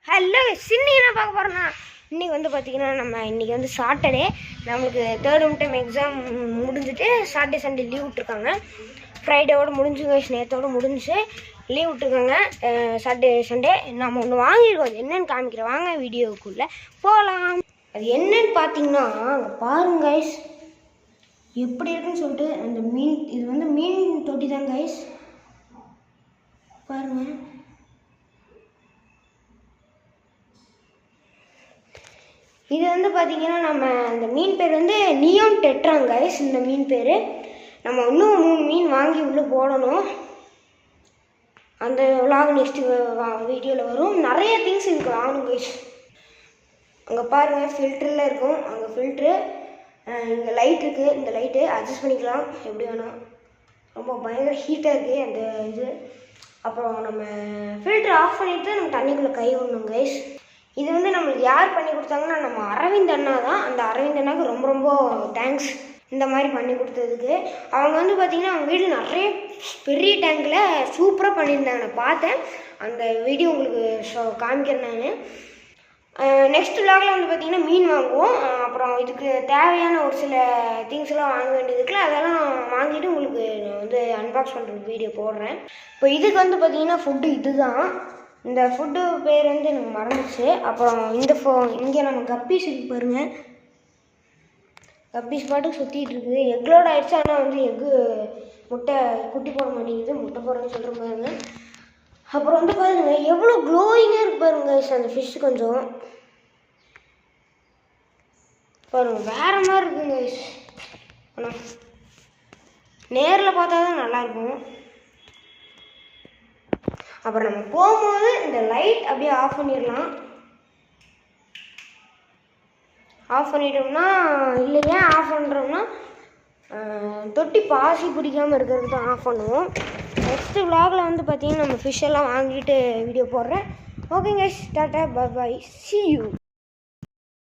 Hello சின்னிக்கு என்ன பார்க்க போகிறோன்னா இன்றைக்கி வந்து பார்த்திங்கன்னா நம்ம இன்றைக்கி வந்து சாட்டர்டே நம்மளுக்கு தேர்ட் டைம் எக்ஸாம் முடிஞ்சுட்டு சாட்டர்டே சண்டே லீவ் விட்ருக்காங்க. ஃப்ரைடேவோடு முடிஞ்சுங்க, நேற்றோடு முடிஞ்சு லீவ் விட்ருக்காங்க. சாட்டர்டே சண்டே நம்ம ஒன்று வாங்கியிருக்கோம். அது என்னென்னு காமிக்கிறேன், வாங்க வீடியோவுக்குள்ளே போகலாம். அது என்னன்னு பார்த்தீங்கன்னா பாருங்க கைஸ் எப்படி இருக்குன்னு சொல்லிட்டு அந்த மீன், இது வந்து மீன் தொட்டி தான் கைஸ், பாருங்கள். இது வந்து பார்த்திங்கன்னா நம்ம அந்த மீன் பேர் வந்து நியோன் டெட்ராங்க கைஸ். இந்த மீன் பேர் நம்ம இன்னும் 3 மீன் வாங்கி உள்ளே போடணும். அந்த விலாக் நெக்ஸ்ட்டு வீடியோவில் வரும். நிறைய திங்ஸ் இதுக்கு வாங்கணும் கைஸ். அங்கே பாருங்கள் ஃபில்டரில் இருக்கும், அங்கே ஃபில்ட்ரு, இங்கே லைட் இருக்குது. இந்த லைட்டு அட்ஜஸ்ட் பண்ணிக்கலாம் எப்படி வேணால். ரொம்ப பயங்கர ஹீட்டாக இருக்குது அந்த இது. அப்புறம் நம்ம ஃபில்ட்ரு ஆஃப் பண்ணிவிட்டு நம்ம தண்ணிக்குள்ளே கை விடணும் கைஸ். இது வந்து நம்மளுக்கு யார் பண்ணி கொடுத்தாங்கன்னா நம்ம அரவிந்த் அண்ணா தான். அந்த அரவிந்த் அண்ணாவுக்கு ரொம்ப ரொம்ப தேங்க்ஸ் இந்த மாதிரி பண்ணி கொடுத்ததுக்கு. அவங்க வந்து பார்த்திங்கன்னா அவங்க வீடு நிறைய பெரிய டேங்கில் சூப்பராக பண்ணியிருந்தாங்க. நான் பார்த்தேன், அந்த வீடியோ உங்களுக்கு காமிக்கிறேன் நான். நெக்ஸ்ட் விலாகில் வந்து பார்த்திங்கன்னா மீன் வாங்குவோம். அப்புறம் இதுக்கு தேவையான ஒரு சில திங்ஸ்லாம் வாங்க வேண்டியது இருக்குல்ல, அதெல்லாம் வாங்கிட்டு உங்களுக்கு நான் வந்து அன்பாக்ஸ் பண்ணுற வீடியோ போடுறேன். இப்போ இதுக்கு வந்து பார்த்திங்கன்னா ஃபுட்டு இது தான். இந்த ஃபுட்டு பேர் வந்து எனக்கு மறந்துச்சு. அப்புறம் இந்த இங்கே நம்ம கப்பீஸ் இருக்கு பாருங்கள், கப்பீஸ் பாட்டுக்கு சுற்றிட்டு இருக்குது. எக்லோட் ஆகிடுச்சு, ஆனால் வந்து எக்கு முட்டை குட்டி போட மாட்டேங்குது, முட்டை போடுறேன்னு சொல்கிற பாருங்க. அப்புறம் வந்து பாருங்க எவ்வளோ க்ளோயிங்காக இருக்கு பாருங்க அந்த ஃபிஷ். கொஞ்சம் பாருங்க வேறு மாதிரி இருக்குங்க. ஆனால் நேரில் பார்த்தா தான் நல்லாயிருக்கும். அப்புறம் நம்ம போகும்போது இந்த லைட் அப்படியே ஆஃப் பண்ணிடலாம். ஆஃப் பண்ணிட்டோம்னா, இல்லைங்க ஆஃப் பண்ணுறோம்னா தொட்டி பாசி பிடிக்காமல் இருக்கிறதுக்கு தான் ஆஃப் பண்ணுவோம். நெக்ஸ்ட்டு விலாகில் வந்து பார்த்திங்கன்னா நம்ம ஃபிஷ் எல்லாம் வாங்கிட்டு வீடியோ போடுறேன். ஓகேங்க, டாட்டா, பை பை, see you.